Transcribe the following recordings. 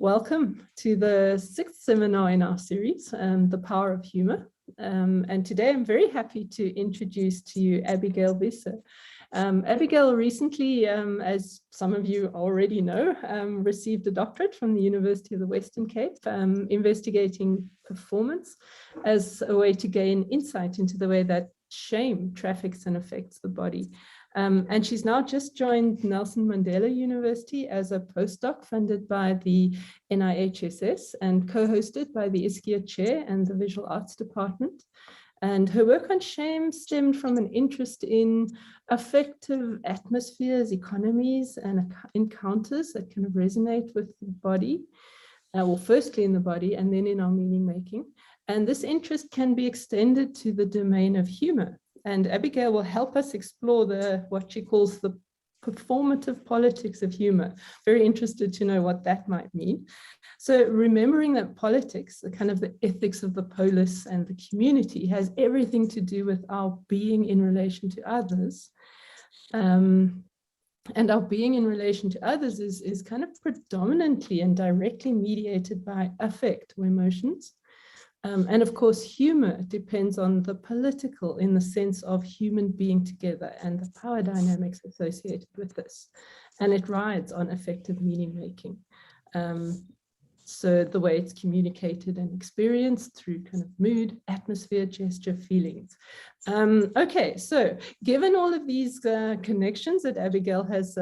Welcome to the 6th seminar in our series, The Power of Humour. And today I'm very happy to introduce to you Abigail Bisser. Abigail recently, as some of you already know, received a doctorate from the University of the Western Cape, investigating performance as a way to gain insight into the way that shame traffics and affects the body. And she's now just joined Nelson Mandela University as a postdoc funded by the NIHSS and co-hosted by the Iscia chair and the visual arts department. And her work on shame stemmed from an interest in affective atmospheres, economies, and encounters that kind of resonate with the body. Well, firstly in the body and then in our meaning making. And this interest can be extended to the domain of humor. And Abigail will help us explore what she calls the performative politics of humor. Very interested to know what that might mean. So remembering that politics, the kind of the ethics of the polis and the community, has everything to do with our being in relation to others. And our being in relation to others is kind of predominantly and directly mediated by affect or emotions. And of course, humor depends on the political in the sense of human being together and the power dynamics associated with this. And it rides on affective meaning making. So the way it's communicated and experienced through kind of mood, atmosphere, gesture, feelings. Okay, so given all of these connections that Abigail has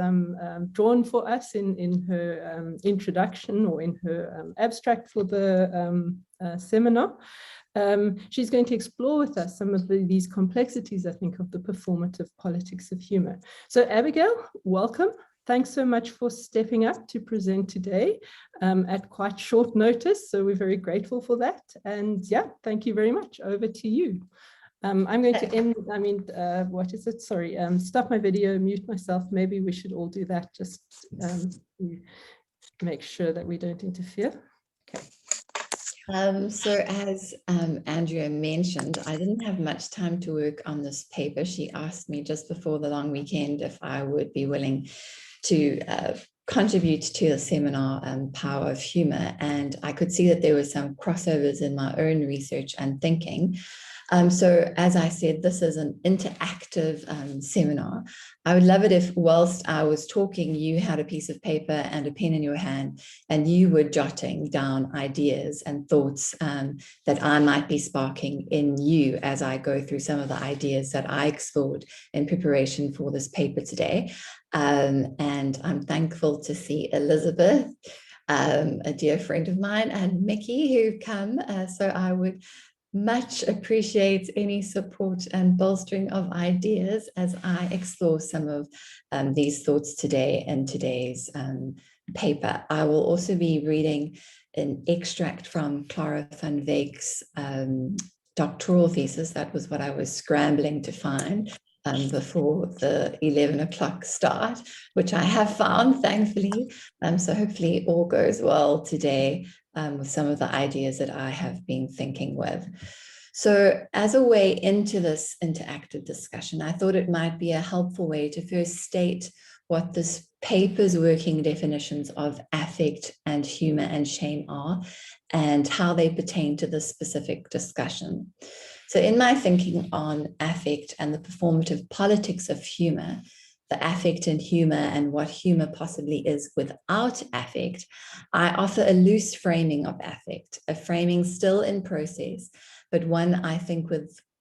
drawn for us in her introduction or in her abstract for the seminar, she's going to explore with us some of these complexities, I think, of the performative politics of humor. So Abigail, welcome. Thanks so much for stepping up to present today at quite short notice. So we're very grateful for that. And yeah, thank you very much. Over to you. I'm going to end, what is it? Sorry, stop my video, mute myself. Maybe we should all do that just to make sure that we don't interfere. Okay. So as Andrea mentioned, I didn't have much time to work on this paper. She asked me just before the long weekend if I would be willing to contribute to the seminar Power of Humour, and I could see that there were some crossovers in my own research and thinking. So as I said, this is an interactive seminar. I would love it if whilst I was talking, you had a piece of paper and a pen in your hand and you were jotting down ideas and thoughts that I might be sparking in you as I go through some of the ideas that I explored in preparation for this paper today. And I'm thankful to see Elizabeth, a dear friend of mine, and Mickey who've come. So I would much appreciate any support and bolstering of ideas as I explore some of these thoughts today in today's paper. I will also be reading an extract from Clara van Wyck's doctoral thesis. That was what I was scrambling to find before the 11 o'clock start, which I have found, thankfully. So hopefully all goes well today with some of the ideas that I have been thinking with. So as a way into this interactive discussion, I thought it might be a helpful way to first state what this paper's working definitions of affect and humor and shame are and how they pertain to this specific discussion. So in my thinking on affect and the performative politics of humor, the affect and humor and what humor possibly is without affect, I offer a loose framing of affect, a framing still in process, but one I think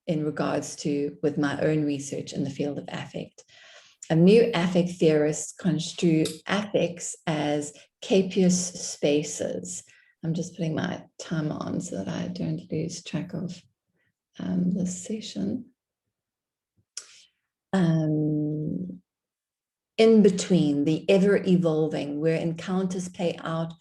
in regards to with my own research in the field of affect. New affect theorists construe affects as capacious spaces. I'm just putting my timer on so that I don't lose track of this session. In between, the ever-evolving, where encounters play out,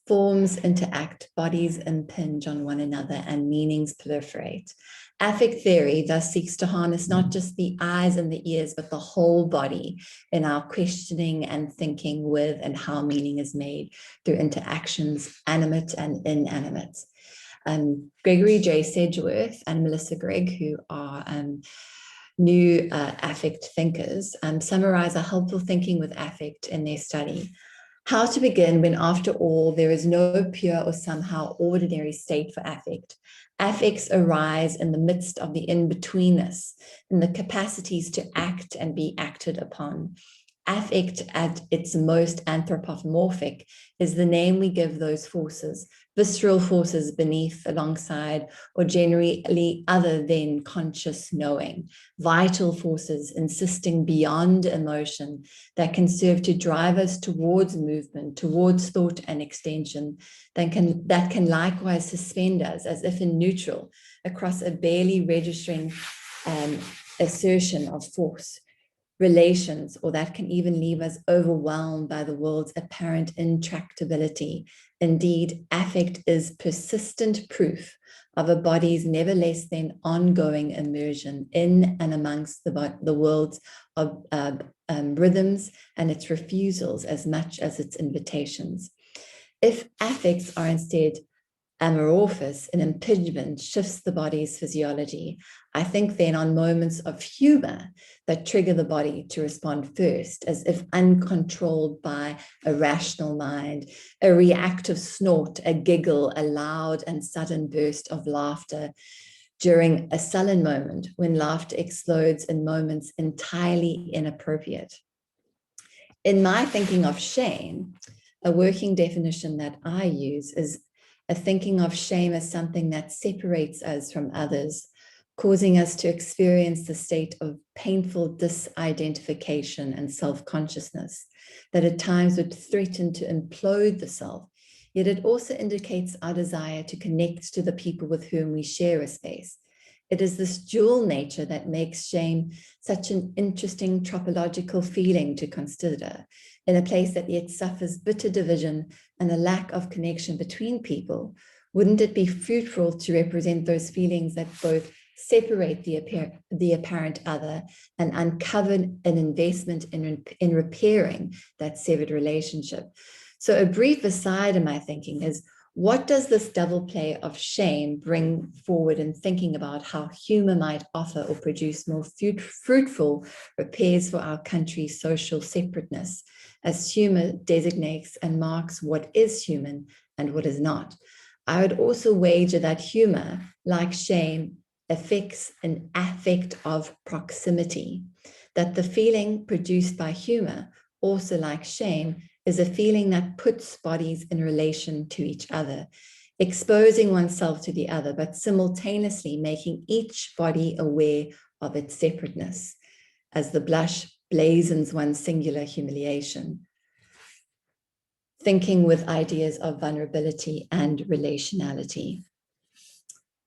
forms interact, bodies impinge on one another, and meanings proliferate. Affect theory thus seeks to harness not just the eyes and the ears, but the whole body in our questioning and thinking with and how meaning is made through interactions, animate and inanimate. Gregory J. Sedgeworth and Melissa Gregg, who are new affect thinkers, summarize a helpful thinking with affect in their study. How to begin when, after all, there is no pure or somehow ordinary state for affect. Affects arise in the midst of the in-betweenness, in the capacities to act and be acted upon. Affect at its most anthropomorphic is the name we give those forces, visceral forces beneath, alongside, or generally other than conscious knowing, vital forces insisting beyond emotion that can serve to drive us towards movement, towards thought and extension, that can likewise suspend us as if in neutral across a barely registering assertion of force, relations, or that can even leave us overwhelmed by the world's apparent intractability. Indeed, affect is persistent proof of a body's never less than ongoing immersion in and amongst the world's rhythms and its refusals as much as its invitations. If affects are instead amorphous, an impingement shifts the body's physiology. I think then on moments of humor that trigger the body to respond first, as if uncontrolled by a rational mind, a reactive snort, a giggle, a loud and sudden burst of laughter during a sullen moment when laughter explodes in moments entirely inappropriate. In my thinking of shame, a working definition that I use is a thinking of shame as something that separates us from others, causing us to experience the state of painful disidentification and self-consciousness that at times would threaten to implode the self, yet it also indicates our desire to connect to the people with whom we share a space. It is this dual nature that makes shame such an interesting tropological feeling to consider, in a place that yet suffers bitter division and a lack of connection between people. Wouldn't it be fruitful to represent those feelings that both separate the apparent other and uncover an investment in repairing that severed relationship? So a brief aside in my thinking is, what does this double play of shame bring forward in thinking about how humor might offer or produce more fruitful repairs for our country's social separateness, as humor designates and marks what is human and what is not? I would also wager that humor, like shame, affects an affect of proximity, that the feeling produced by humor, also like shame, is a feeling that puts bodies in relation to each other, exposing oneself to the other, but simultaneously making each body aware of its separateness, as the blush blazons one's singular humiliation. Thinking with ideas of vulnerability and relationality.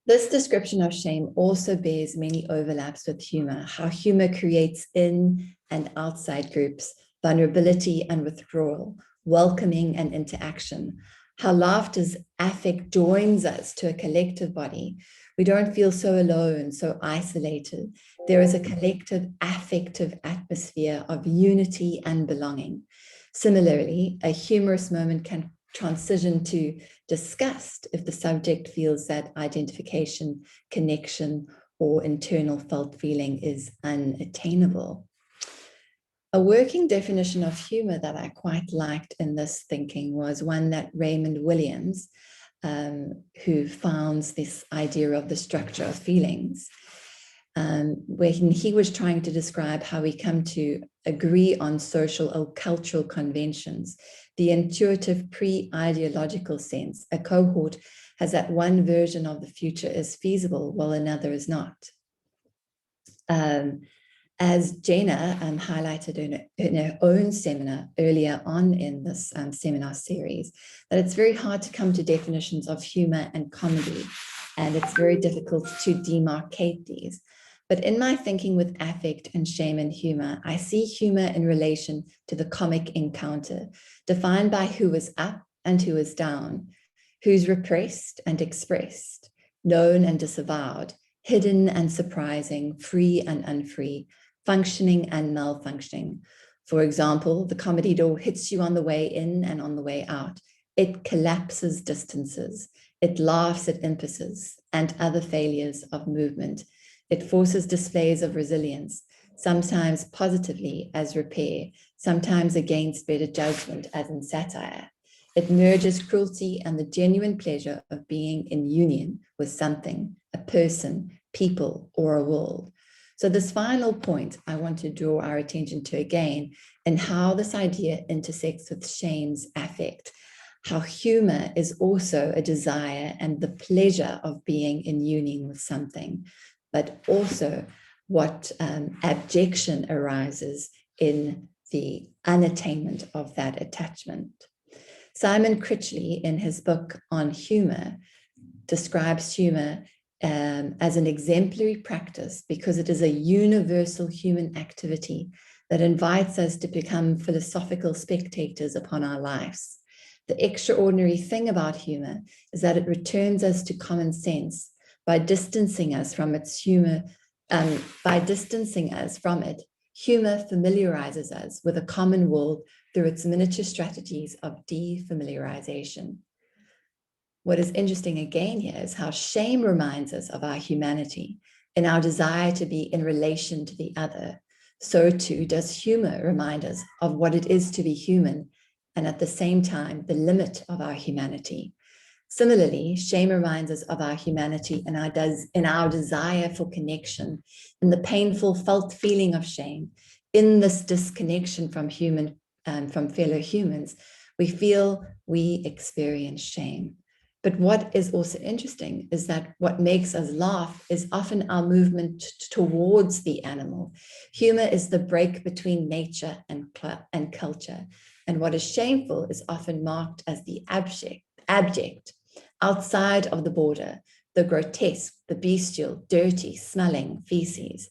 This description of shame also bears many overlaps with humor, how humor creates in and outside groups, vulnerability and withdrawal, welcoming and interaction, how laughter's affect joins us to a collective body. We don't feel so alone, so isolated. There is a collective affective atmosphere of unity and belonging. Similarly, a humorous moment can transition to disgust if the subject feels that identification, connection, or internal felt feeling is unattainable. A working definition of humor that I quite liked in this thinking was one that Raymond Williams, who founds this idea of the structure of feelings, where he was trying to describe how we come to agree on social or cultural conventions, the intuitive pre-ideological sense. A cohort has that one version of the future is feasible, while another is not. As Jenna highlighted in her own seminar earlier on in this seminar series, that it's very hard to come to definitions of humor and comedy, and it's very difficult to demarcate these. But in my thinking with affect and shame and humor, I see humor in relation to the comic encounter, defined by who is up and who is down, who's repressed and expressed, known and disavowed, hidden and surprising, free and unfree, functioning and malfunctioning. For example, the comedy door hits you on the way in and on the way out. It collapses distances. It laughs at impasses and other failures of movement. It forces displays of resilience, sometimes positively as repair, sometimes against better judgment as in satire. It merges cruelty and the genuine pleasure of being in union with something, a person, people, or a world. So this final point I want to draw our attention to again, and how this idea intersects with shame's affect, how humor is also a desire and the pleasure of being in union with something, but also what abjection arises in the unattainment of that attachment. Simon Critchley, in his book on humor, describes humor as an exemplary practice because it is a universal human activity that invites us to become philosophical spectators upon our lives. The extraordinary thing about humor is that it returns us to common sense by distancing us from its humor. By distancing us from it, humor familiarizes us with a common world through its miniature strategies of defamiliarization. What is interesting again here is how shame reminds us of our humanity and our desire to be in relation to the other. So too does humor remind us of what it is to be human, and at the same time, the limit of our humanity. Similarly, shame reminds us of our humanity and our desire for connection, and the painful felt feeling of shame. In this disconnection from fellow humans, we feel we experience shame. But what is also interesting is that what makes us laugh is often our movement towards the animal. Humor is the break between nature and culture. And what is shameful is often marked as the abject, outside of the border, the grotesque, the bestial, dirty, smelling feces.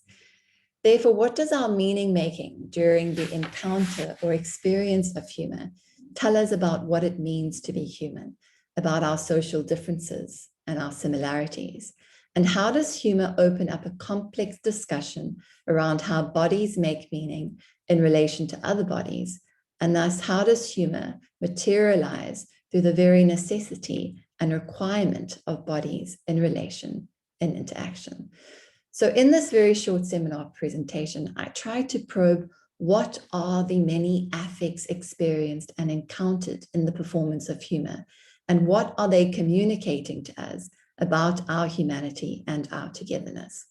Therefore, what does our meaning making during the encounter or experience of humor tell us about what it means to be human, about our social differences and our similarities? And how does humor open up a complex discussion around how bodies make meaning in relation to other bodies? And thus, how does humor materialize through the very necessity and requirement of bodies in relation and interaction? So in this very short seminar presentation, I tried to probe what are the many affects experienced and encountered in the performance of humor, and what are they communicating to us about our humanity and our togetherness.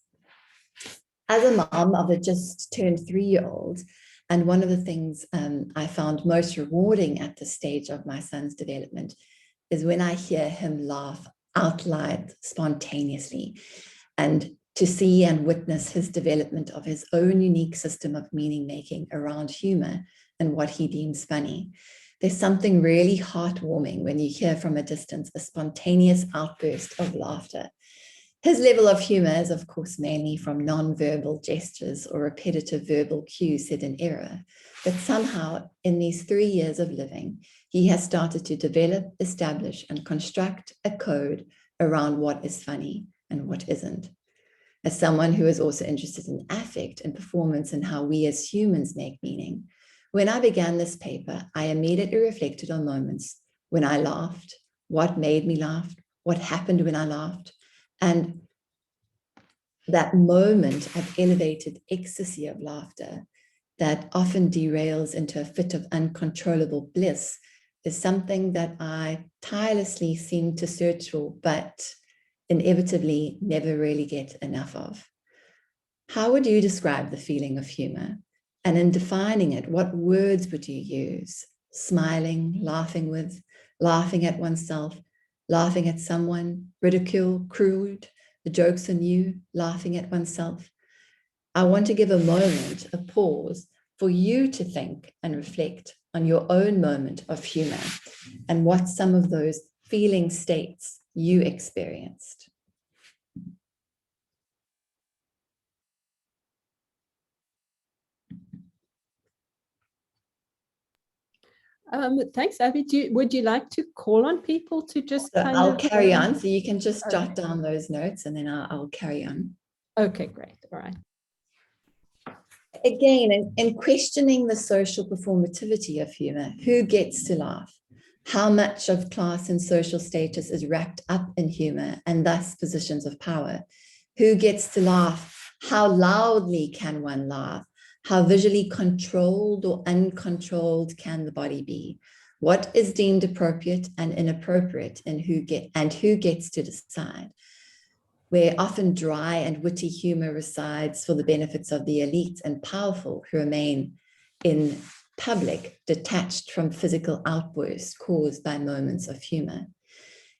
As a mom of a just turned 3-year-old, and one of the things I found most rewarding at this stage of my son's development is when I hear him laugh out loud spontaneously, and to see and witness his development of his own unique system of meaning making around humor and what he deems funny. There's something really heartwarming when you hear from a distance a spontaneous outburst of laughter. His level of humor is, of course, mainly from non-verbal gestures or repetitive verbal cues said in error. But somehow, in these 3 years of living, he has started to develop, establish, and construct a code around what is funny and what isn't. As someone who is also interested in affect and performance and how we as humans make meaning, when I began this paper, I immediately reflected on moments when I laughed, what made me laugh, what happened when I laughed, and that moment of elevated ecstasy of laughter that often derails into a fit of uncontrollable bliss is something that I tirelessly seem to search for, but inevitably never really get enough of. How would you describe the feeling of humor? And in defining it, what words would you use? Smiling, laughing with, laughing at oneself, laughing at someone, ridicule, crude, the joke's on you, laughing at oneself. I want to give a moment, a pause, for you to think and reflect on your own moment of humor and what some of those feeling states you experienced. Thanks, Abby. Would you like to call on people to just I'll carry on, so you can just jot down those notes and then I'll carry on. Okay, great. All right. Again, in questioning the social performativity of humor, who gets to laugh? How much of class and social status is wrapped up in humor and thus positions of power? Who gets to laugh? How loudly can one laugh? How visually controlled or uncontrolled can the body be? What is deemed appropriate and inappropriate, and who gets to decide? Where often dry and witty humor resides for the benefits of the elite and powerful who remain in public, detached from physical outbursts caused by moments of humor.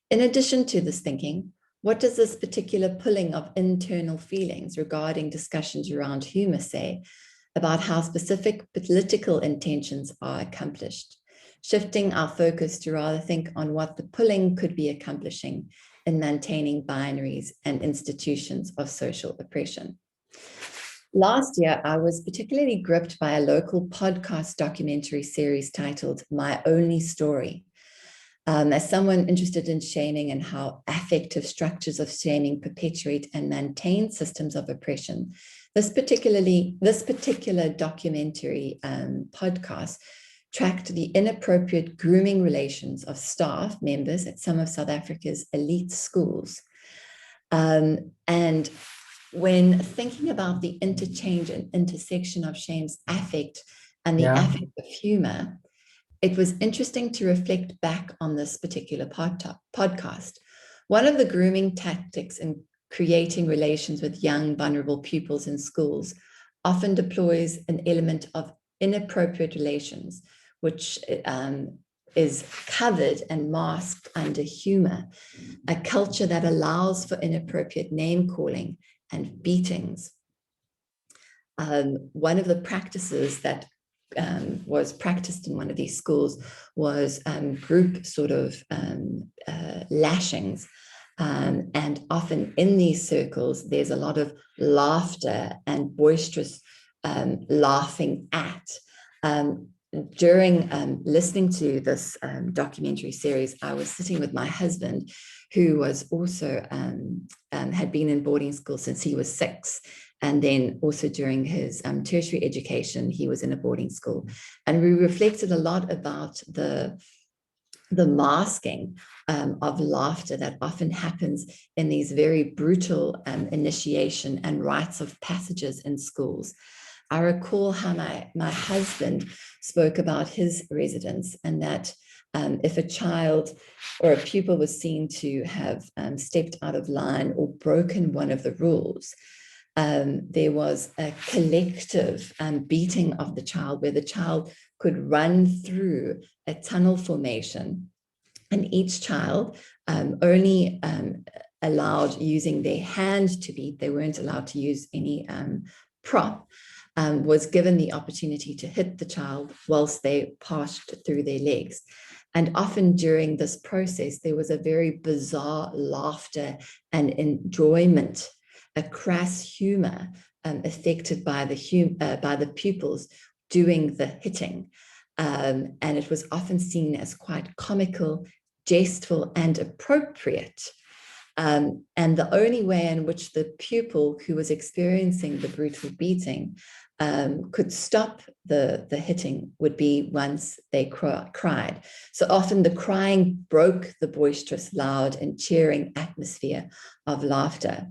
In addition to this thinking, what does this particular pulling of internal feelings regarding discussions around humor say about how specific political intentions are accomplished? Shifting our focus to rather think on what the pulling could be accomplishing in maintaining binaries and institutions of social oppression. Last year, I was particularly gripped by a local podcast documentary series titled My Only Story. As someone interested in shaming and how affective structures of shaming perpetuate and maintain systems of oppression, this particular documentary podcast tracked the inappropriate grooming relations of staff members at some of South Africa's elite schools. And when thinking about the interchange and intersection of shame's affect and the affect of humor, it was interesting to reflect back on this particular podcast. One of the grooming tactics in creating relations with young, vulnerable pupils in schools often deploys an element of inappropriate relations, which is covered and masked under humor, a culture that allows for inappropriate name calling and beatings. One of the practices that was practiced in one of these schools was group sort of lashings. And often in these circles, there's a lot of laughter and boisterous laughing at. During listening to this documentary series, I was sitting with my husband, who was also had been in boarding school since he was 6. And then also during his tertiary education, he was in a boarding school. And we reflected a lot about the masking of laughter that often happens in these very brutal initiation and rites of passages in schools. I recall how my husband spoke about his residence, and that if a child or a pupil was seen to have stepped out of line or broken one of the rules, there was a collective beating of the child, where the child could run through a tunnel formation, and each child only allowed using their hand to beat. They weren't allowed to use any prop. Was given the opportunity to hit the child whilst they passed through their legs. And often during this process, there was a very bizarre laughter and enjoyment, a crass humor affected by the pupils doing the hitting. And it was often seen as quite comical, jestful, and appropriate. And the only way in which the pupil who was experiencing the brutal beating could stop the hitting would be once they cried. So often the crying broke the boisterous, loud, and cheering atmosphere of laughter.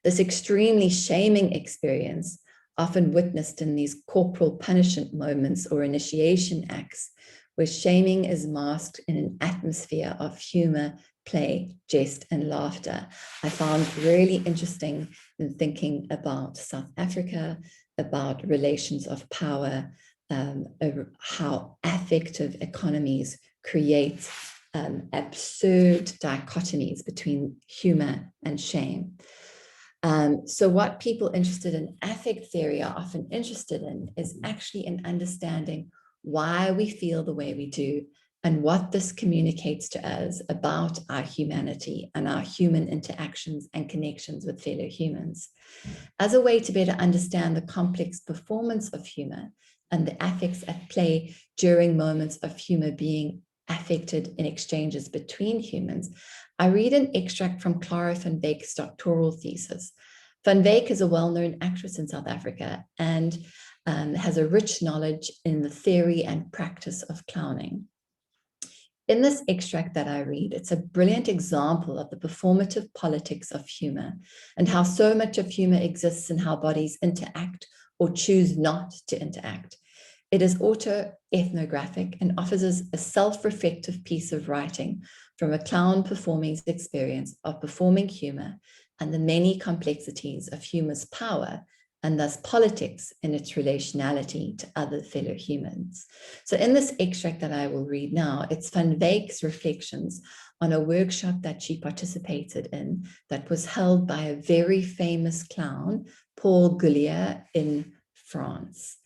This extremely shaming experience, often witnessed in these corporal punishment moments or initiation acts, where shaming is masked in an atmosphere of humor, play, jest, and laughter, I found really interesting in thinking about South Africa, about relations of power, how affective economies create absurd dichotomies between humor and shame. So what people interested in affect theory are often interested in is actually in understanding why we feel the way we do, and what this communicates to us about our humanity and our human interactions and connections with fellow humans, as a way to better understand the complex performance of humor and the affects at play during moments of humor being affected in exchanges between humans. I read an extract from Clara van Wyck's doctoral thesis. Van Wyck is a well-known actress in South Africa and has a rich knowledge in the theory and practice of clowning. in this extract that I read, it's a brilliant example of the performative politics of humor and how so much of humor exists in how bodies interact or choose not to interact. It is auto-ethnographic and offers us a self-reflective piece of writing from a clown performing's experience of performing humor and the many complexities of humor's power and thus politics in its relationality to other fellow humans. So in this extract that I will read now, it's Van Wyck's reflections on a workshop that she participated in that was held by a very famous clown, Paul Gullier, in France.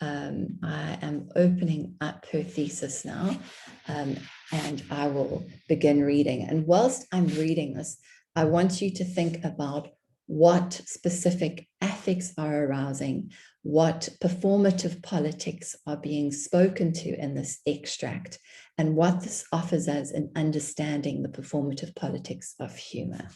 I am opening up her thesis now, and I will begin reading. And whilst I'm reading this, I want you to think about what specific affects are arousing, what performative politics are being spoken to in this extract, and what this offers us in understanding the performative politics of humor.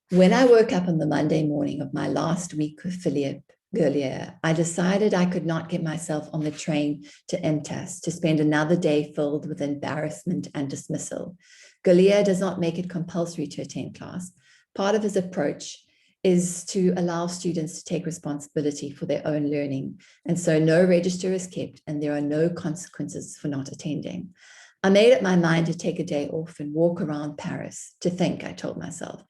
When I woke up on the Monday morning of my last week with Philippe Gullier, I decided I could not get myself on the train to NIHSS to spend another day filled with embarrassment and dismissal. Gullier does not make it compulsory to attend class. Part of his approach is to allow students to take responsibility for their own learning, and so no register is kept and there are no consequences for not attending. I made up my mind to take a day off and walk around Paris, to think, I told myself.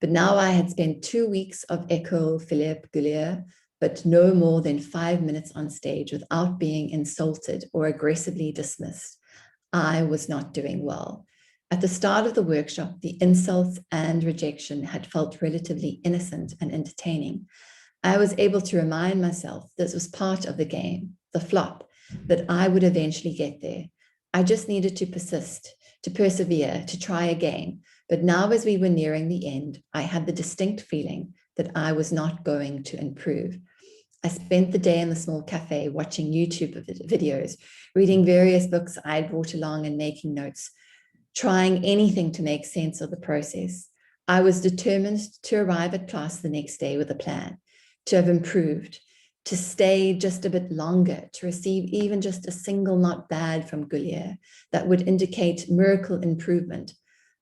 But now I had spent 2 weeks of École Philippe Gullier, but no more than 5 minutes on stage without being insulted or aggressively dismissed. I was not doing well. At the start of the workshop, the insults and rejection had felt relatively innocent and entertaining. I was able to remind myself this was part of the game, the flop, that I would eventually get there. I just needed to persist, to persevere, to try again. But now, as we were nearing the end, I had the distinct feeling that I was not going to improve. I spent the day in the small cafe watching YouTube videos, reading various books I'd brought along and making notes, trying anything to make sense of the process. I was determined to arrive at class the next day with a plan, to have improved, to stay just a bit longer, to receive even just a single not bad from Gullier that would indicate miracle improvement.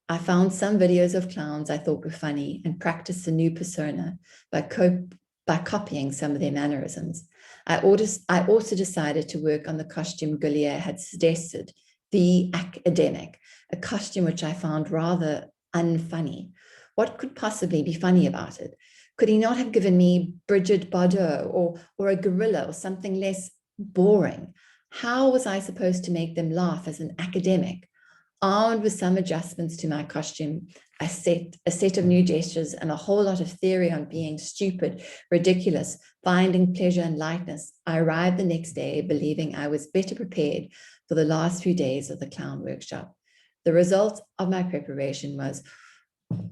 I found some videos of clowns I thought were funny and practiced a new persona by copying some of their mannerisms. I also decided to work on the costume Gullier had suggested, the academic, a costume which I found rather unfunny. What could possibly be funny about it? Could he not have given me Bridget Bardot or a gorilla or something less boring? How was I supposed to make them laugh as an academic? Armed with some adjustments to my costume, a set of new gestures and a whole lot of theory on being stupid, ridiculous, finding pleasure and lightness, I arrived the next day believing I was better prepared for the last few days of the clown workshop. The result of my preparation was,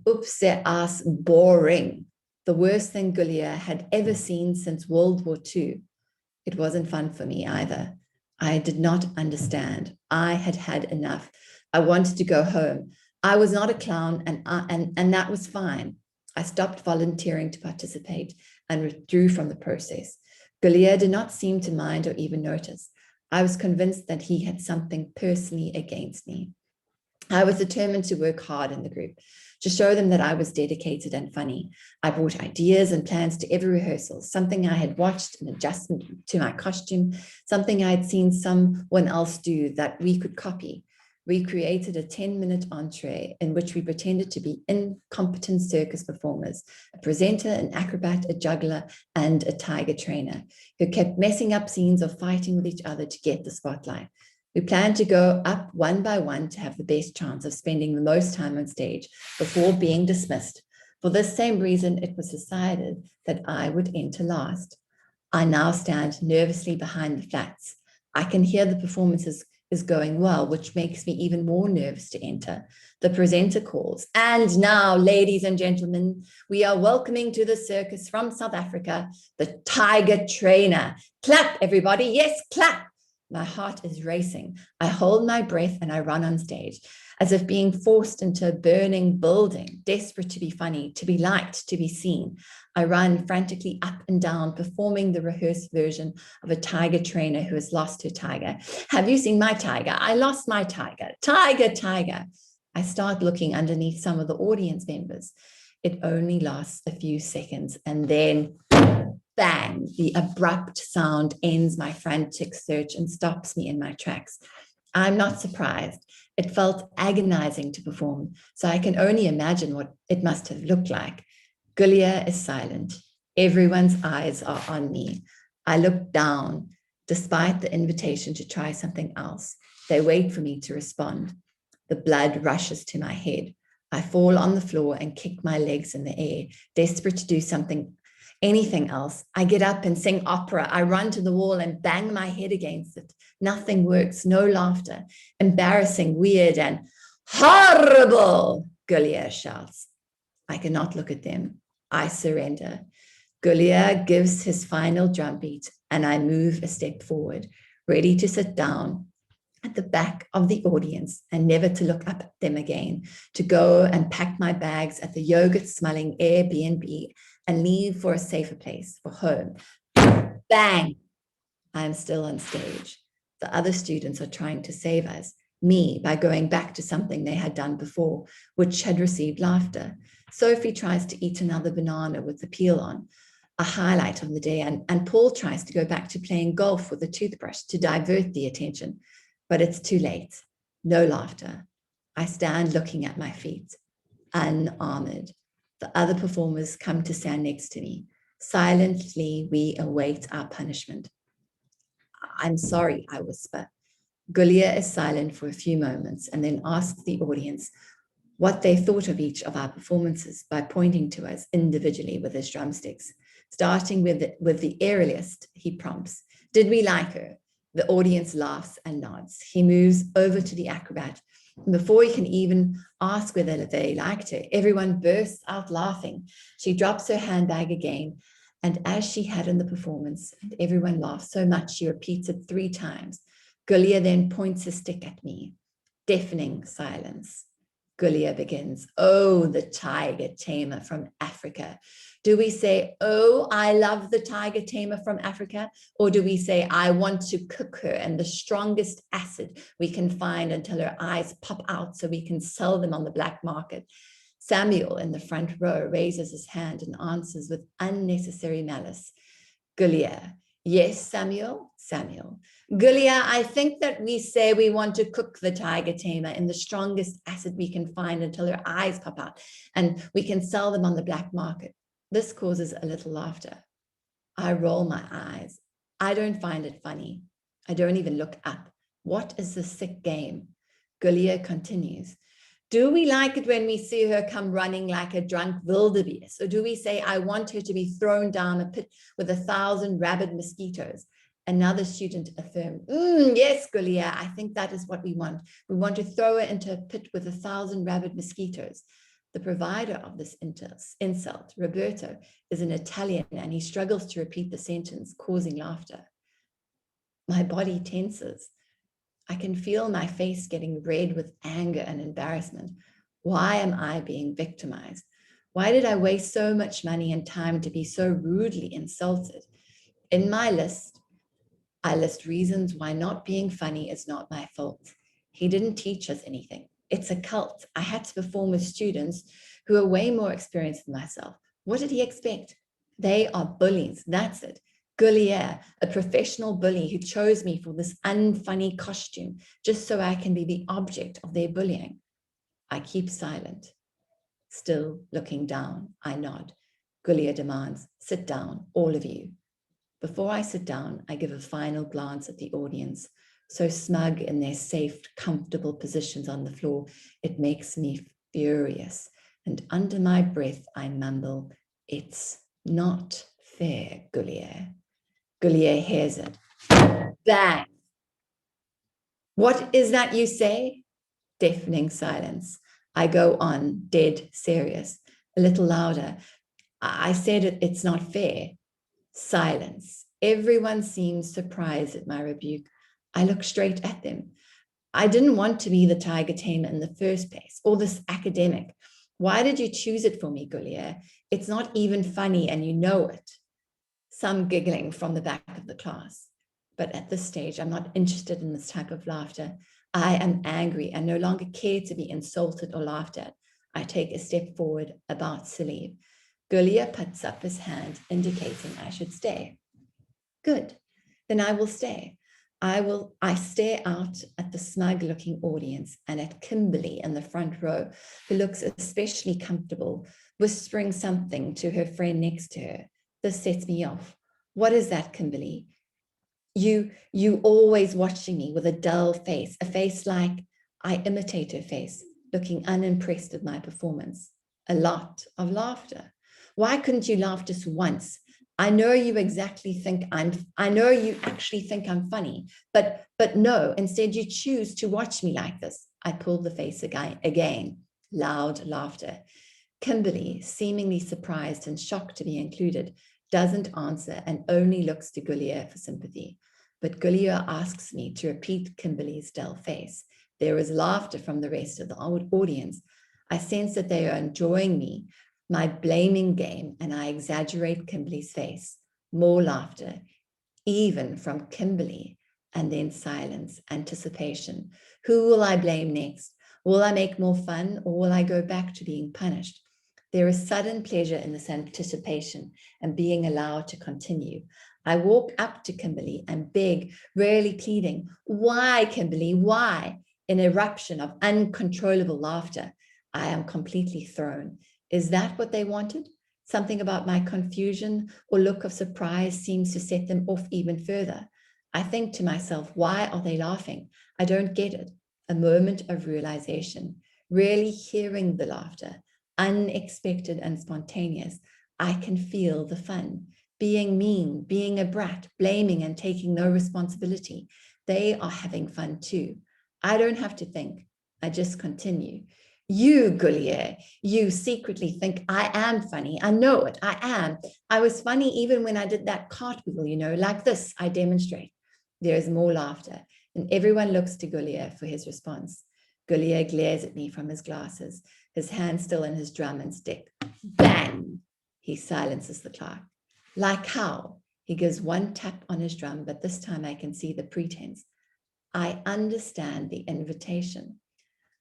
oops, their ass boring. The worst thing Gullier had ever seen since World War II. It wasn't fun for me either. I did not understand. I had had enough. I wanted to go home. I was not a clown, and that was fine. I stopped volunteering to participate and withdrew from the process. Gullier did not seem to mind or even notice. I was convinced that he had something personally against me. I was determined to work hard in the group, to show them that I was dedicated and funny. I brought ideas and plans to every rehearsal, something I had watched, an adjustment to my costume, something I had seen someone else do that we could copy. We created a 10-minute entree in which we pretended to be incompetent circus performers, a presenter, an acrobat, a juggler, and a tiger trainer who kept messing up scenes of fighting with each other to get the spotlight. We planned to go up one by one to have the best chance of spending the most time on stage before being dismissed. For this same reason, it was decided that I would enter last. I now stand nervously behind the flats. I can hear the performances is going well, which makes me even more nervous to enter. The presenter calls, and now, ladies and gentlemen, we are welcoming to the circus from South Africa, the tiger trainer. Clap, everybody. Yes, clap. My heart is racing. I hold my breath and I run on stage, as if being forced into a burning building, desperate to be funny, to be liked, to be seen. I run frantically up and down, performing the rehearsed version of a tiger trainer who has lost her tiger. Have you seen my tiger? I lost my tiger. Tiger, tiger. I start looking underneath some of the audience members. It only lasts a few seconds, and then bang, the abrupt sound ends my frantic search and stops me in my tracks. I'm not surprised. It felt agonizing to perform, so I can only imagine what it must have looked like. Gulia is silent. Everyone's eyes are on me. I look down, despite the invitation to try something else. They wait for me to respond. The blood rushes to my head. I fall on the floor and kick my legs in the air, desperate to do anything else. I get up and sing opera. I run to the wall and bang my head against it. Nothing works, no laughter. Embarrassing, weird, and horrible, Gulia shouts. I cannot look at them. I surrender. Gulia gives his final drum beat, and I move a step forward, ready to sit down at the back of the audience and never to look up at them again, to go and pack my bags at the yogurt-smelling Airbnb and leave for a safer place, for home. Bang! I am still on stage. The other students are trying to save us, me, by going back to something they had done before, which had received laughter. Sophie tries to eat another banana with the peel on, a highlight of the day, and Paul tries to go back to playing golf with a toothbrush to divert the attention. But it's too late. No laughter. I stand looking at my feet, unarmored. The other performers come to stand next to me. Silently, we await our punishment. I'm sorry, I whisper. Gulia is silent for a few moments and then asks the audience what they thought of each of our performances by pointing to us individually with his drumsticks. Starting with the aerialist, he prompts, "Did we like her?" The audience laughs and nods. He moves over to the acrobat. And before he can even ask whether they liked her, everyone bursts out laughing. She drops her handbag again, and as she had in the performance, and everyone laughs so much she repeats it 3 times. Gulia then points his stick at me. Deafening silence. Gulia begins, "Oh, the tiger tamer from Africa." Do we say, "Oh, I love the tiger tamer from Africa"? Or do we say, "I want to cook her in the strongest acid we can find until her eyes pop out so we can sell them on the black market"? Samuel in the front row raises his hand and answers with unnecessary malice. Gulia, "Yes, Samuel, Samuel. Gulia, I think that we say we want to cook the tiger tamer in the strongest acid we can find until her eyes pop out and we can sell them on the black market." This causes a little laughter. I roll my eyes. I don't find it funny. I don't even look up. What is this sick game? Gulia continues. Do we like it when we see her come running like a drunk wildebeest? Or do we say, "I want her to be thrown down a pit with 1,000 rabid mosquitoes"? Another student affirmed, "Yes, Gulia, I think that is what we want. We want to throw her into a pit with 1,000 rabid mosquitoes." The provider of this insult, Roberto, is an Italian, and he struggles to repeat the sentence, causing laughter. My body tenses. I can feel my face getting red with anger and embarrassment. Why am I being victimized? Why did I waste so much money and time to be so rudely insulted? In my list, I list reasons why not being funny is not my fault. He didn't teach us anything. It's a cult. I had to perform with students who are way more experienced than myself. What did he expect? They are bullies. That's it. Gulia, a professional bully who chose me for this unfunny costume just so I can be the object of their bullying. I keep silent. Still looking down, I nod. Gulia demands, "Sit down, all of you." Before I sit down, I give a final glance at the audience, so smug in their safe, comfortable positions on the floor, it makes me furious. And under my breath, I mumble, "It's not fair, Gulia." Gulia hears it. Bang! "What is that you say?" Deafening silence. I go on, dead serious, a little louder. "I said it's not fair." Silence. Everyone seems surprised at my rebuke. I look straight at them. I didn't want to be the tiger tamer in the first place, or this academic. Why did you choose it for me, Gulia? It's not even funny and you know it. Some giggling from the back of the class. But at this stage, I'm not interested in this type of laughter. I am angry and no longer care to be insulted or laughed at. I take a step forward, about to leave. Gulia puts up his hand, indicating I should stay. Good, then I will stay. I stare out at the smug-looking audience and at Kimberly in the front row, who looks especially comfortable, whispering something to her friend next to her. This sets me off. What is that, Kimberly? You always watching me with a dull face, a face like I imitate her face, looking unimpressed with my performance. A lot of laughter. Why couldn't you laugh just once? I know you actually think I'm funny, but no, instead you choose to watch me like this. I pulled the face again, loud laughter. Kimberly, seemingly surprised and shocked to be included, doesn't answer and only looks to Gulia for sympathy. But Gulia asks me to repeat Kimberly's dull face. There is laughter from the rest of the audience. I sense that they are enjoying my blaming game, and I exaggerate Kimberly's face. More laughter, even from Kimberly, and then silence, anticipation. Who will I blame next? Will I make more fun, or will I go back to being punished? There is sudden pleasure in this anticipation and being allowed to continue. I walk up to Kimberly and beg, rarely pleading, why, Kimberly, why? An eruption of uncontrollable laughter. I am completely thrown. Is that what they wanted? Something about my confusion or look of surprise seems to set them off even further. I think to myself, why are they laughing? I don't get it. A moment of realization, really hearing the laughter, unexpected and spontaneous. I can feel the fun, being mean, being a brat, blaming and taking no responsibility. They are having fun too. I don't have to think. I just continue. You, Gulia, you secretly think I am funny. I know it. I am. I was funny even when I did that cartwheel, like this, I demonstrate. There is more laughter, and everyone looks to Gulia for his response. Gulia glares at me from his glasses, his hand still in his drum and stick. Bang! He silences the clerk. Like how? He gives one tap on his drum, but this time I can see the pretense. I understand the invitation.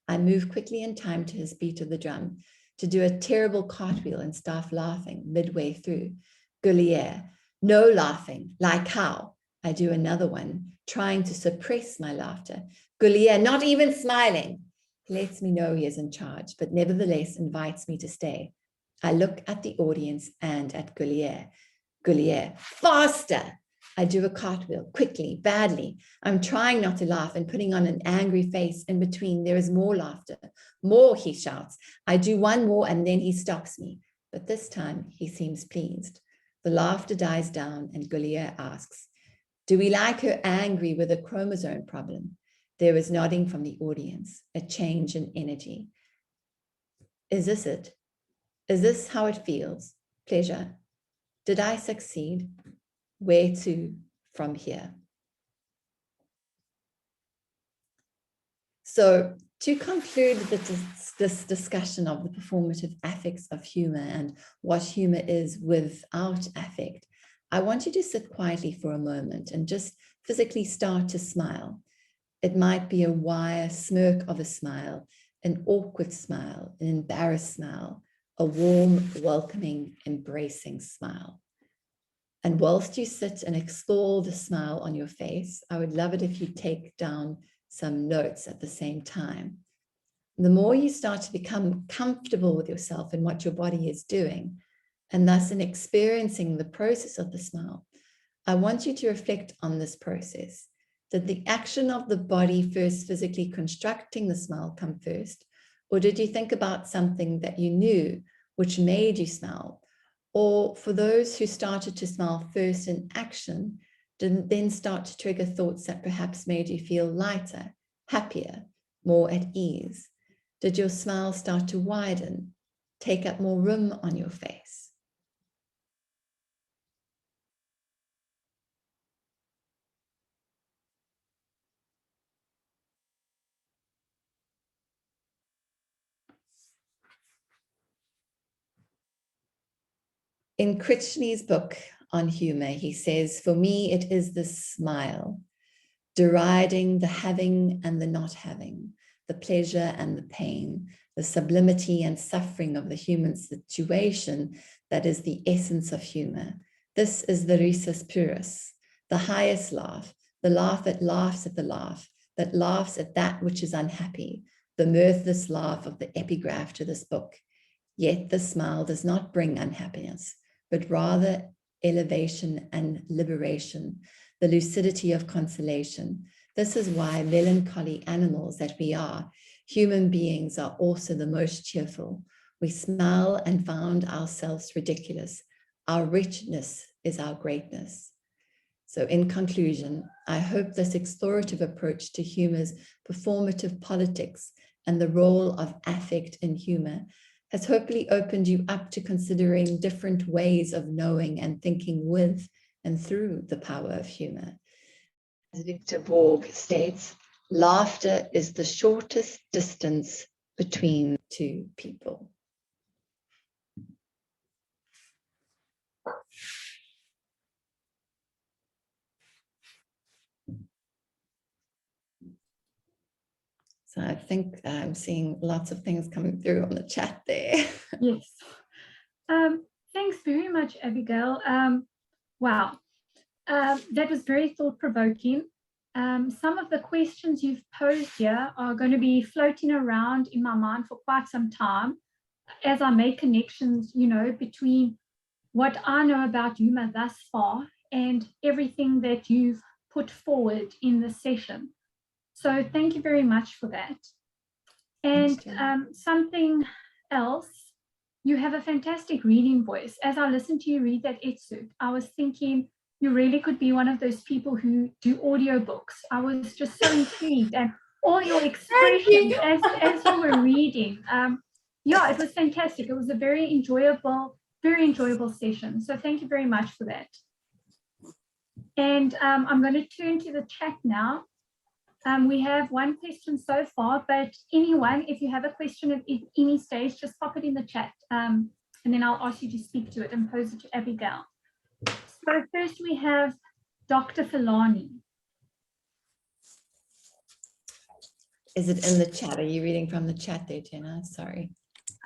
I move quickly in time to his beat of the drum, to do a terrible cartwheel and start laughing midway through. Gulia, no laughing, like how? I do another one, trying to suppress my laughter. Gulia, not even smiling. He lets me know he is in charge, but nevertheless invites me to stay. I look at the audience and at Gulia. Gulia, faster! I do a cartwheel, quickly, badly. I'm trying not to laugh and putting on an angry face. In between, there is more laughter. More, he shouts. I do one more and then he stops me. But this time, he seems pleased. The laughter dies down and Gulia asks, do we like her angry with a chromosome problem? There is nodding from the audience, a change in energy. Is this it? Is this how it feels? Pleasure. Did I succeed? Where to from here? So to conclude this discussion of the performative affects of humor and what humor is without affect, I want you to sit quietly for a moment and just physically start to smile. It might be a wire smirk of a smile, an awkward smile, an embarrassed smile, a warm, welcoming, embracing smile. And whilst you sit and explore the smile on your face, I would love it if you take down some notes at the same time. The more you start to become comfortable with yourself and what your body is doing, and thus in experiencing the process of the smile, I want you to reflect on this process. Did the action of the body first physically constructing the smile come first? Or did you think about something that you knew which made you smile? Or for those who started to smile first in action, didn't then start to trigger thoughts that perhaps made you feel lighter, happier, more at ease? Did your smile start to widen, take up more room on your face? In Critchley's book on humor, he says, "For me, it is the smile, deriding the having and the not having, the pleasure and the pain, the sublimity and suffering of the human situation that is the essence of humor. This is the risus purus, the highest laugh, the laugh that laughs at the laugh, that laughs at that which is unhappy, the mirthless laugh of the epigraph to this book. Yet the smile does not bring unhappiness, but rather elevation and liberation, the lucidity of consolation. This is why melancholy animals that we are, human beings are also the most cheerful. We smile and found ourselves ridiculous. Our richness is our greatness." So in conclusion, I hope this explorative approach to humor's performative politics and the role of affect in humor has hopefully opened you up to considering different ways of knowing and thinking with and through the power of humor. As Victor Borg states, laughter is the shortest distance between two people. So I think I'm seeing lots of things coming through on the chat there. Yes. Thanks very much, Abigail. Wow, that was very thought-provoking. Some of the questions you've posed here are going to be floating around in my mind for quite some time as I make connections, you know, between what I know about humor thus far and everything that you've put forward in this session. So thank you very much for that. And something else, you have a fantastic reading voice. As I listened to you read that excerpt, I was thinking you really could be one of those people who do audiobooks. I was just so intrigued, and all your expressions as you were reading. Yeah, it was fantastic. It was a very enjoyable session. So thank you very much for that. And I'm going to turn to the chat now. We have one question so far, but anyone, if you have a question at any stage, just pop it in the chat, and then I'll ask you to speak to it and pose it to Abigail. So first we have Dr. Filani. Is it in the chat? Are you reading from the chat there, Jenna? Sorry.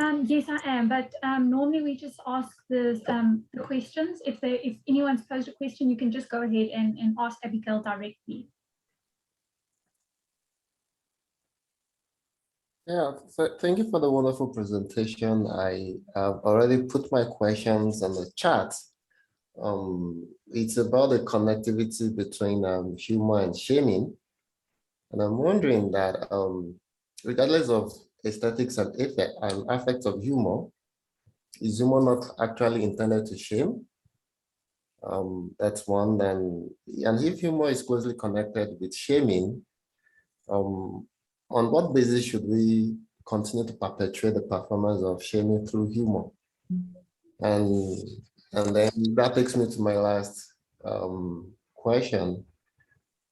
Yes, I am, but normally we just ask the questions. If anyone's posed a question, you can just go ahead and ask Abigail directly. Yeah, thank you for the wonderful presentation. I have already put my questions on the chat. It's about the connectivity between humor and shaming. And I'm wondering that regardless of aesthetics and affects of humor, is humor not actually intended to shame? That's one. And if humor is closely connected with shaming, on what basis should we continue to perpetuate the performance of shaming through humor? And then that takes me to my last question,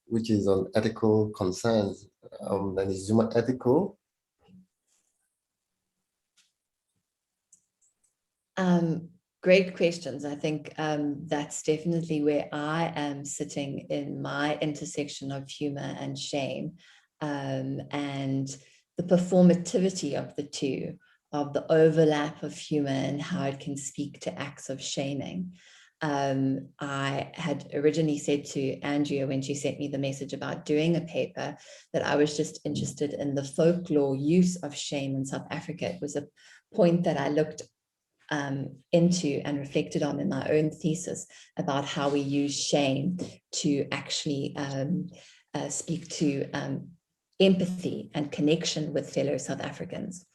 which is on ethical concerns. And is humor ethical? Great questions. I think that's definitely where I am sitting in my intersection of humor and shame, and the performativity of the two, of the overlap of humor and how it can speak to acts of shaming. I had originally said to Andrea when she sent me the message about doing a paper that I was just interested in the folklore use of shame in South Africa. It was a point that I looked into and reflected on in my own thesis about how we use shame to actually speak to empathy and connection with fellow South Africans.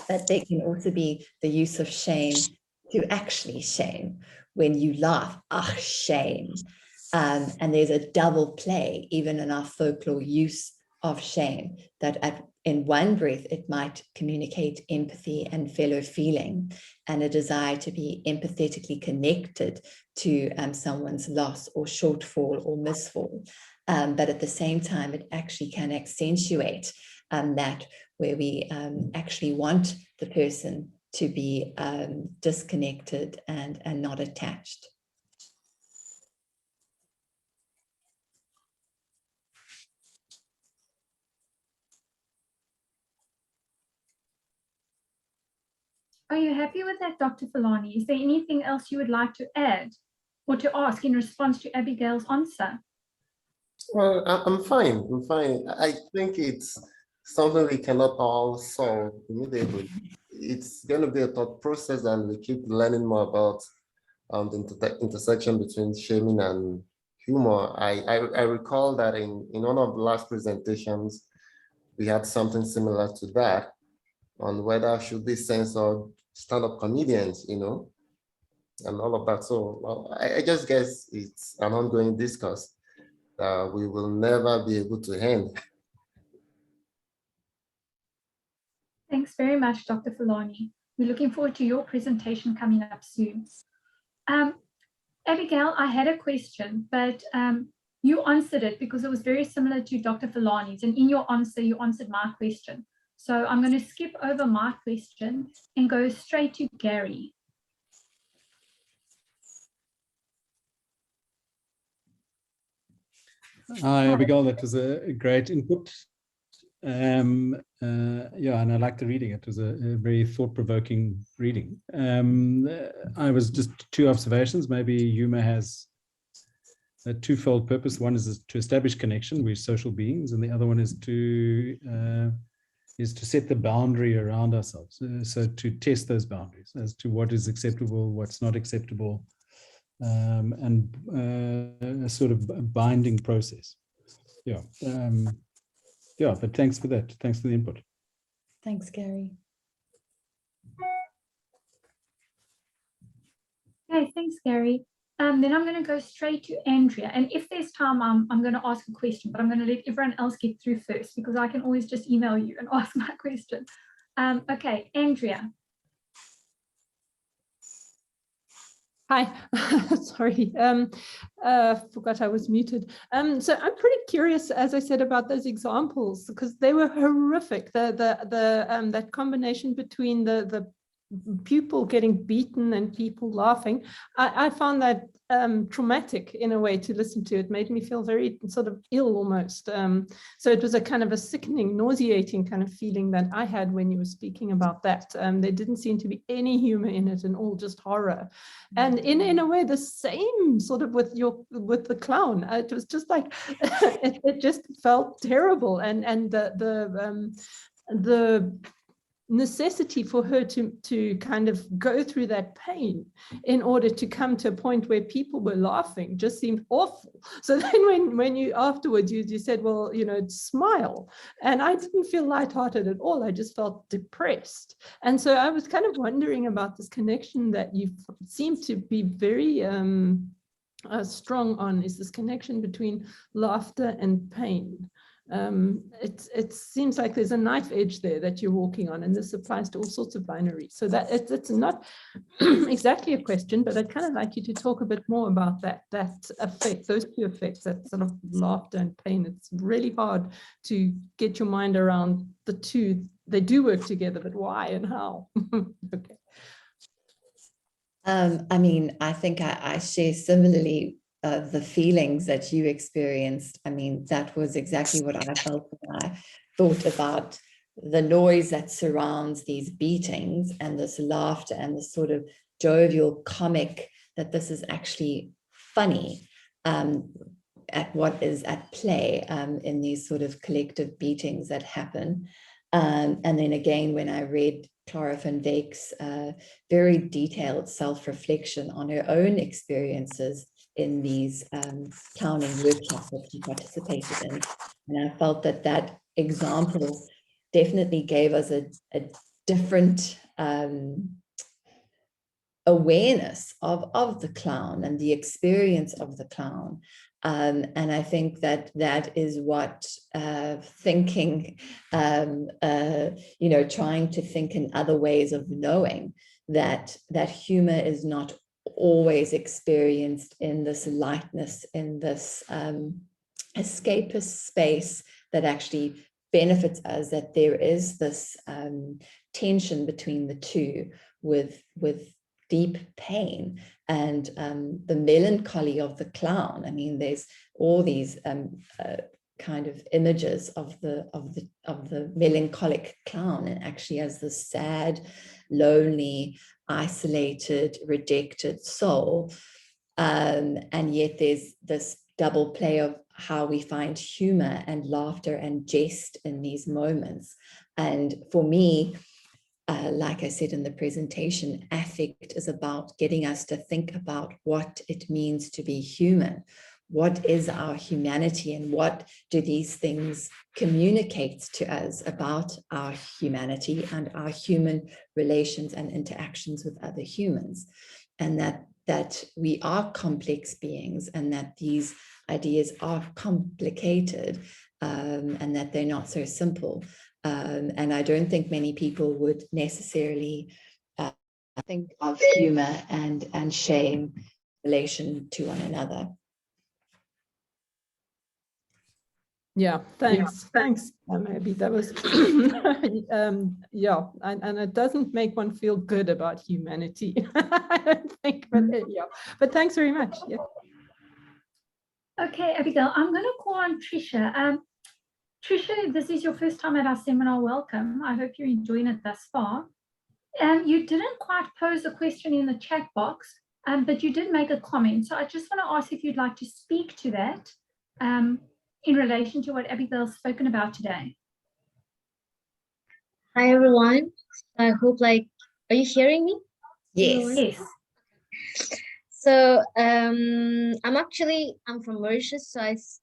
But there can also be the use of shame to actually shame. When you laugh, shame. And there's a double play even in our folklore use of shame, that in one breath it might communicate empathy and fellow feeling and a desire to be empathetically connected to someone's loss or shortfall or misfall. But at the same time, it actually can accentuate that, where we actually want the person to be disconnected and not attached. Are you happy with that, Dr. Fulani? Is there anything else you would like to add or to ask in response to Abigail's answer? Well, I'm fine. I'm fine. I think it's something we cannot all solve immediately. It's going to be a thought process, and we keep learning more about the intersection between shaming and humor. I recall that in one of the last presentations, we had something similar to that on whether should they censor stand-up comedians, you know, and all of that. So well, I just guess it's an ongoing discourse. We will never be able to end. Thanks very much, Dr. Fulani. We're looking forward to your presentation coming up soon. Abigail, I had a question, but you answered it because it was very similar to Dr. Fulani's, and in your answer, you answered my question. So I'm going to skip over my question and go straight to Gary. Hi, Abigail, that was a great input. Yeah, and I liked the reading. It was a very thought-provoking reading. I was just two observations. Maybe humor has a twofold purpose. One is to establish connection. We're social beings, and the other one is to set the boundary around ourselves. So to test those boundaries as to what is acceptable, what's not acceptable, and a sort of binding process. Yeah. Yeah, but thanks for that. Thanks for the input. Thanks, Gary. Okay, thanks, Gary. Then I'm going to go straight to Andrea. And if there's time, I'm going to ask a question, but I'm going to let everyone else get through first because I can always just email you and ask my question. Okay, Andrea. Hi, sorry, forgot I was muted. So I'm pretty curious, as I said, about those examples because they were horrific. That combination between the pupil getting beaten and people laughing, I found that traumatic in a way to listen to. It made me feel very sort of ill almost. So it was a kind of a sickening, nauseating kind of feeling that I had when you were speaking about that. There didn't seem to be any humor in it and all just horror. And in a way, the same sort of with the clown. It was just like, it just felt terrible. And the necessity for her to kind of go through that pain in order to come to a point where people were laughing just seemed awful. So then when you afterwards you said, well, you know, smile, and I didn't feel lighthearted at all. I just felt depressed. And so I was kind of wondering about this connection that you seem to be very strong on, is this connection between laughter and pain. It seems like there's a knife edge there that you're walking on, and this applies to all sorts of binaries. So that it's not exactly a question, but I'd kind of like you to talk a bit more about that effect, those two effects, that sort of laughter and pain. It's really hard to get your mind around the two. They do work together, but why and how? Okay. I mean, I think I share similarly the feelings that you experienced. I mean, that was exactly what I felt when I thought about the noise that surrounds these beatings and this laughter and this sort of jovial comic, that this is actually funny at what is at play in these sort of collective beatings that happen. And then again, when I read Clara van Wyck's very detailed self-reflection on her own experiences in these clowning workshops that she participated in. And I felt that example definitely gave us a different awareness of the clown and the experience of the clown. And I think that is what thinking, you know, trying to think in other ways of knowing that humor is not always experienced in this lightness, in this escapist space that actually benefits us that there is this tension between the two with deep pain and the melancholy of the clown. I mean, there's all these kind of images of the melancholic clown, and actually as the sad, lonely, isolated, rejected soul. And yet there's this double play of how we find humor and laughter and jest in these moments. And for me, like I said in the presentation, affect is about getting us to think about what it means to be human. What is our humanity, and what do these things communicate to us about our humanity and our human relations and interactions with other humans? And that we are complex beings, and that these ideas are complicated, and that they're not so simple. And I don't think many people would necessarily think of humor and shame in relation to one another. Yeah, thanks. Maybe that was, yeah, and it doesn't make one feel good about humanity, I don't think, but yeah, but thanks very much. Yeah. Okay, Abigail, I'm going to call on Tricia. Tricia, this is your first time at our seminar. Welcome. I hope you're enjoying it thus far. You didn't quite pose a question in the chat box, but you did make a comment. So I just want to ask if you'd like to speak to that in relation to what Abigail's spoken about today. Hi, everyone. I hope, are you hearing me? Yes. Yes. So I'm from Mauritius, so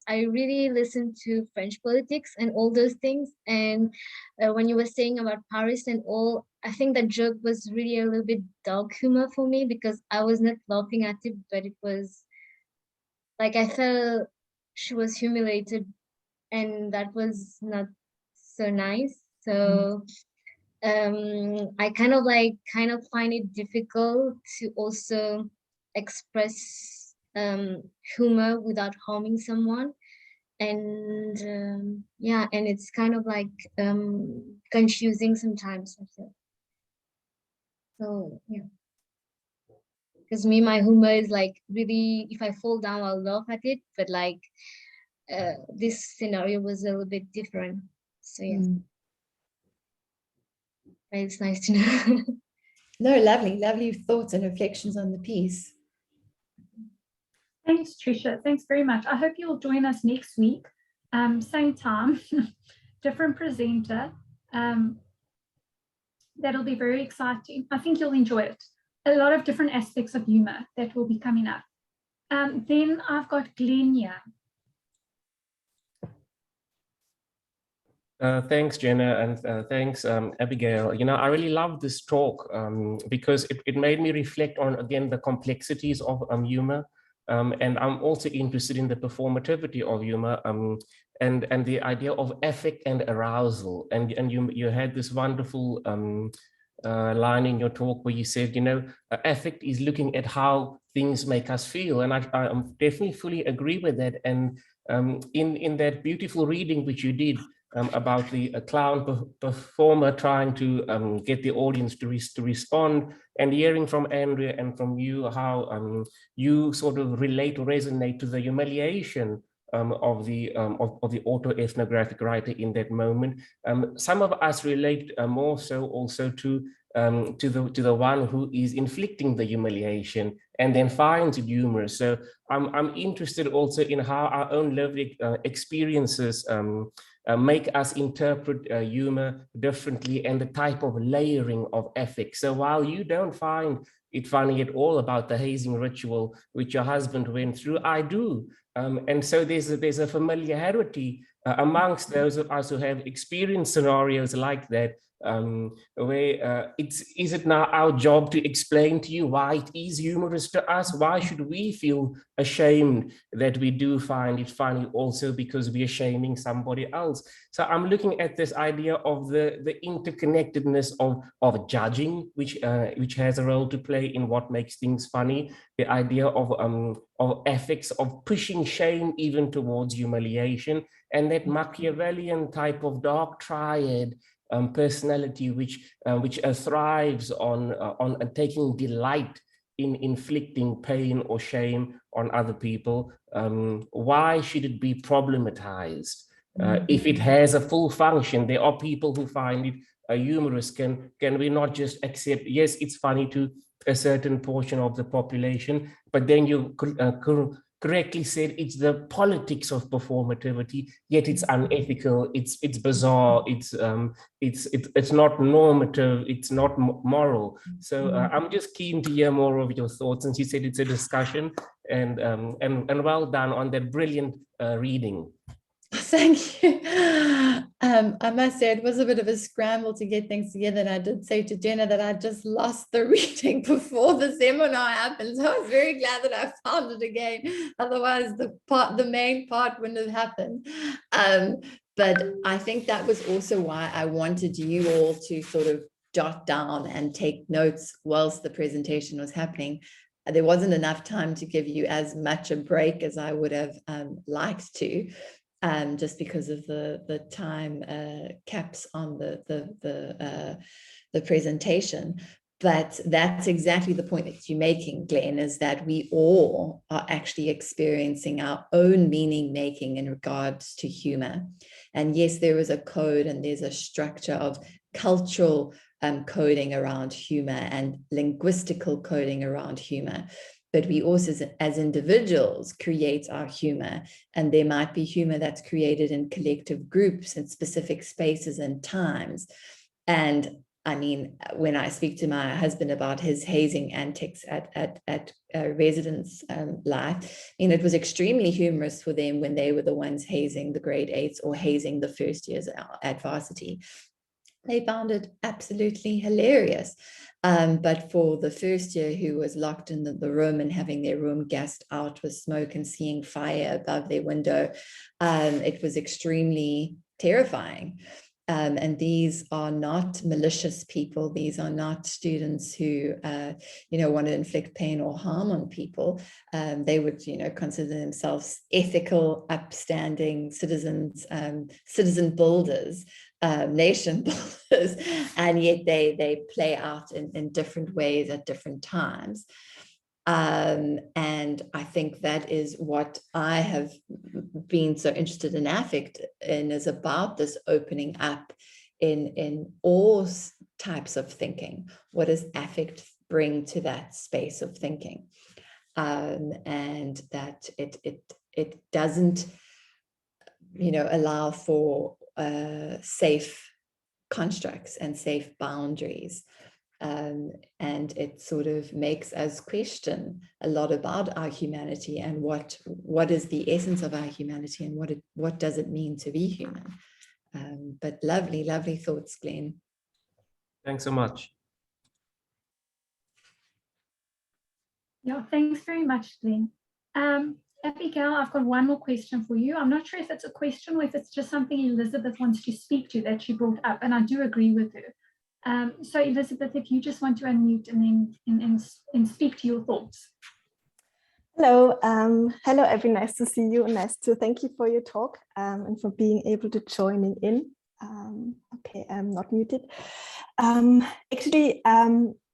I really listen to French politics and all those things. And when you were saying about Paris and all, I think that joke was really a little bit dark humor for me, because I was not laughing at it, but it was like I felt she was humiliated, and that was not so nice. So I kind of find it difficult to also express humor without harming someone, and yeah, and it's kind of confusing sometimes. So yeah, because my humor is really, if I fall down, I'll laugh at it, but this scenario was a little bit different. So yeah, but it's nice to know. No, lovely thoughts and reflections on the piece. Thanks, Tricia. Thanks very much. I hope you'll join us next week. Same time, different presenter. That'll be very exciting. I think you'll enjoy it. A lot of different aspects of humor that will be coming up. Then I've got Glenn here. Thanks, Jenna, and thanks, Abigail. You know, I really love this talk because it made me reflect on, again, the complexities of humor. And I'm also interested in the performativity of humor and the idea of affect and arousal. And you had this wonderful line in your talk where you said, you know, affect is looking at how things make us feel. And I definitely fully agree with that. And in that beautiful reading which you did, about the clown performer trying to get the audience to respond, and hearing from Andrea and from you how you sort of relate or resonate to the humiliation of the autoethnographic writer in that moment. Some of us relate more so also to the one who is inflicting the humiliation and then finds it humorous. So I'm interested also in how our own lived experiences make us interpret humor differently, and the type of layering of affect. So while you don't find it funny at all about the hazing ritual which your husband went through, I do. And so there's a familiarity amongst those of us who have experienced scenarios like that, where is it now our job to explain to you why it is humorous to us? Why should we feel ashamed that we do find it funny also because we are shaming somebody else? So I'm looking at this idea of the interconnectedness of judging, which has a role to play in what makes things funny. The idea of ethics, of pushing shame even towards humiliation, and that Machiavellian type of dark triad personality which thrives on taking delight in inflicting pain or shame on other people. Why should it be problematized? If it has a full function, there are people who find it humorous. Can we not just accept, yes, it's funny to a certain portion of the population, but then you correctly said it's the politics of performativity, yet it's unethical, it's bizarre, it's not normative, it's not moral. So I'm just keen to hear more of your thoughts, since you said it's a discussion, and well done on that brilliant reading. Thank you. I must say it was a bit of a scramble to get things together, and I did say to Jenna that I just lost the reading before the seminar happened, so I was very glad that I found it again. Otherwise, the main part wouldn't have happened. But I think that was also why I wanted you all to sort of jot down and take notes whilst the presentation was happening. There wasn't enough time to give you as much a break as I would have liked to. Just because of the time caps on the presentation. But that's exactly the point that you're making, Glenn, is that we all are actually experiencing our own meaning making in regards to humor. And yes, there is a code and there's a structure of cultural coding around humor and linguistical coding around humor. But we also, as individuals, create our humor. And there might be humor that's created in collective groups in specific spaces and times. And I mean, when I speak to my husband about his hazing antics at residence life, it was extremely humorous for them when they were the ones hazing the grade 8s or hazing the first years at varsity. They found it absolutely hilarious. But for the first year who was locked in the room and having their room gassed out with smoke and seeing fire above their window, it was extremely terrifying. And these are not malicious people. These are not students who, want to inflict pain or harm on people. They would, consider themselves ethical, upstanding citizens, citizen builders, nation builders, and yet they play out in different ways at different times. And I think that is what I have been so interested in affect in, is about this opening up in all types of thinking. What does affect bring to that space of thinking? And that it doesn't, allow for safe constructs and safe boundaries. And it sort of makes us question a lot about our humanity and what is the essence of our humanity and what does it mean to be human. But lovely, lovely thoughts, Glenn. Thanks so much. Yeah, thanks very much, Glenn. Abigail, I've got one more question for you. I'm not sure if it's a question or if it's just something Elizabeth wants to speak to that she brought up, and I do agree with her. So Elizabeth, if you just want to unmute and then speak to your thoughts. Hello, hello, Abby. Nice to see you. Nice to thank you for your talk and for being able to join in. Okay, I'm not muted. Actually,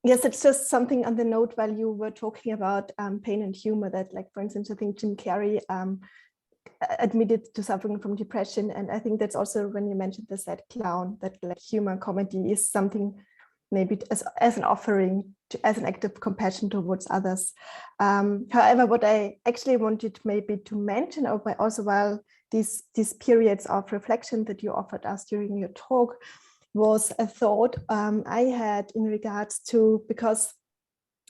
yes, it's just something on the note while you were talking about pain and humor that, like, for instance, I think Jim Carrey admitted to suffering from depression. And I think that's also when you mentioned the sad clown, that like humor comedy is something maybe as an offering, as an act of compassion towards others. However, what I actually wanted maybe to mention, also while these periods of reflection that you offered us during your talk, was a thought I had in regards to, because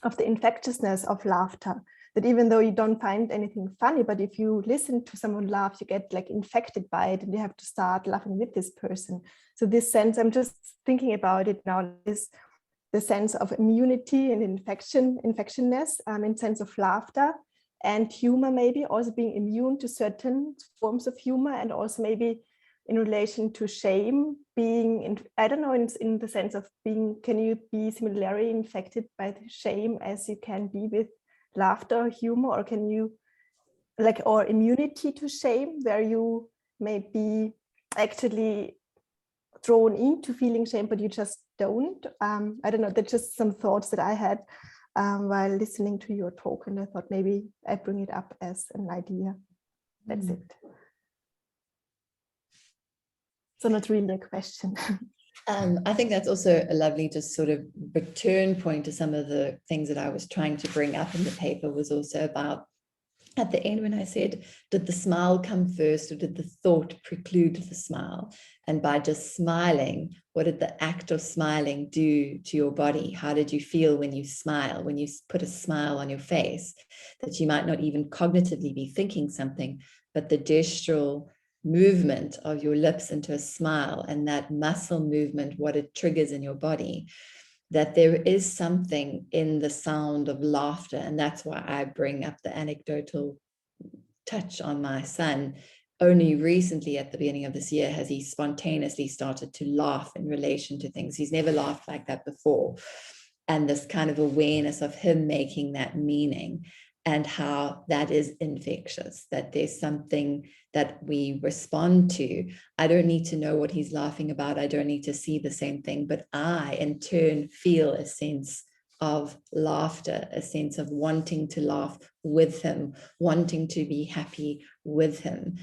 of the infectiousness of laughter, that even though you don't find anything funny, but if you listen to someone laugh, you get like infected by it and you have to start laughing with this person. So this sense, I'm just thinking about it now, is the sense of immunity and infectionness, in sense of laughter and humor, maybe also being immune to certain forms of humor, and also maybe in relation to shame, being in, I don't know, in the sense of being, can you be similarly infected by the shame as you can be with laughter or humor, or can you like, or immunity to shame, where you may be actually thrown into feeling shame, but you just don't. I don't know, that's just some thoughts that I had while listening to your talk, and I thought maybe I bring it up as an idea. That's it. So not really a question. I think that's also a lovely just sort of return point to some of the things that I was trying to bring up in the paper, was also about at the end when I said, did the smile come first or did the thought preclude the smile? And by just smiling, what did the act of smiling do to your body? How did you feel when you smile, when you put a smile on your face, that you might not even cognitively be thinking something, but the gestural movement of your lips into a smile and that muscle movement, what it triggers in your body, that there is something in the sound of laughter. And that's why I bring up the anecdotal touch on my son. Only recently at the beginning of this year has he spontaneously started to laugh in relation to things. He's never laughed like that before. And this kind of awareness of him making that meaning, and how that is infectious, that there's something that we respond to. I don't need to know what he's laughing about. I don't need to see the same thing, but I in turn feel a sense of laughter, a sense of wanting to laugh with him, wanting to be happy with him.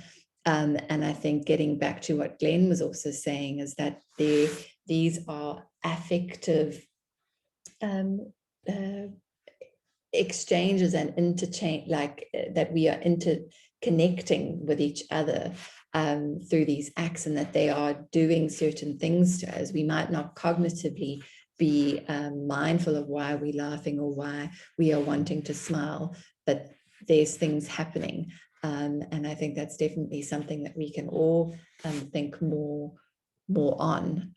And I think getting back to what Glenn was also saying is that these are affective exchanges and interchange, like that we are interconnecting with each other through these acts, and that they are doing certain things to us. We might not cognitively be mindful of why we're laughing or why we are wanting to smile, but there's things happening. And I think that's definitely something that we can all think more on.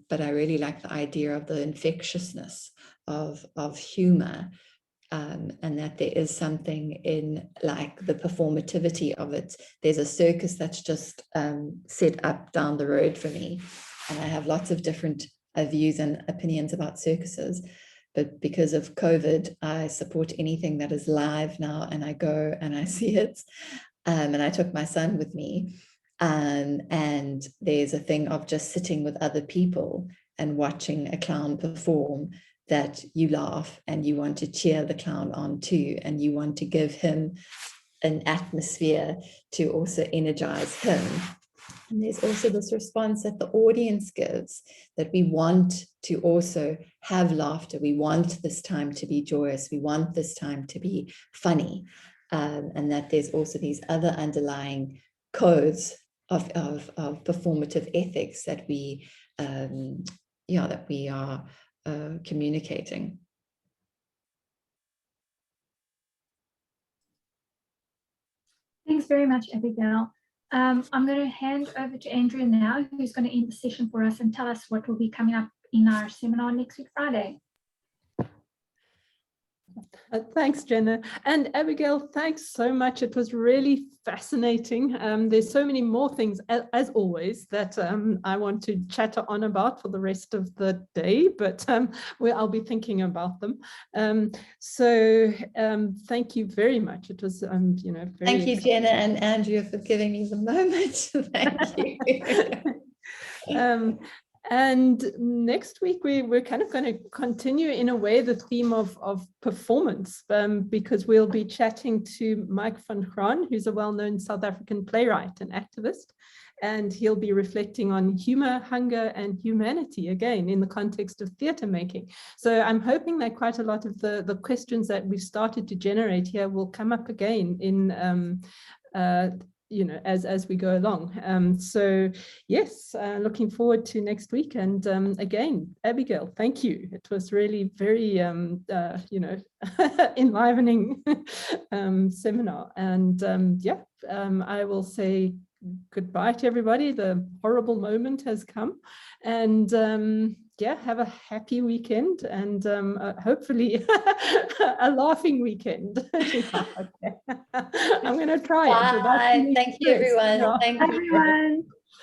But I really like the idea of the infectiousness of humor. And that there is something in like the performativity of it. There's a circus that's just set up down the road for me, and I have lots of different views and opinions about circuses, but because of COVID, I support anything that is live now, and I go and I see it. And I took my son with me, and there's a thing of just sitting with other people and watching a clown perform, that you laugh and you want to cheer the clown on too, and you want to give him an atmosphere to also energize him. And there's also this response that the audience gives, that we want to also have laughter. We want this time to be joyous. We want this time to be funny. And that there's also these other underlying codes of performative ethics that we are communicating. Thanks very much, Abigail. I'm going to hand over to Andrea now, who's going to end the session for us and tell us what will be coming up in our seminar next week, Friday. Thanks, Jenna. And Abigail, thanks so much. It was really fascinating. There's so many more things, as always, that I want to chatter on about for the rest of the day, but I'll be thinking about them. So thank you very much. It was, very Thank you, exciting. Jenna and Andrea, for giving me the moment. Thank you. And next week, we're kind of going to continue in a way the theme of performance, because we'll be chatting to Mike van Graan, who's a well-known South African playwright and activist, and he'll be reflecting on humor, hunger, and humanity, again, in the context of theatre making. So I'm hoping that quite a lot of the questions that we've started to generate here will come up again in you know, as we go along. So yes, looking forward to next week. And again, Abigail, thank you. It was really very, you know, enlivening seminar. And yeah, I will say goodbye to everybody. The horrible moment has come, and yeah, have a happy weekend, and hopefully a laughing weekend. Okay. I'm going to try it. Bye. Thank you, everyone. Yeah. Thank you. Everyone.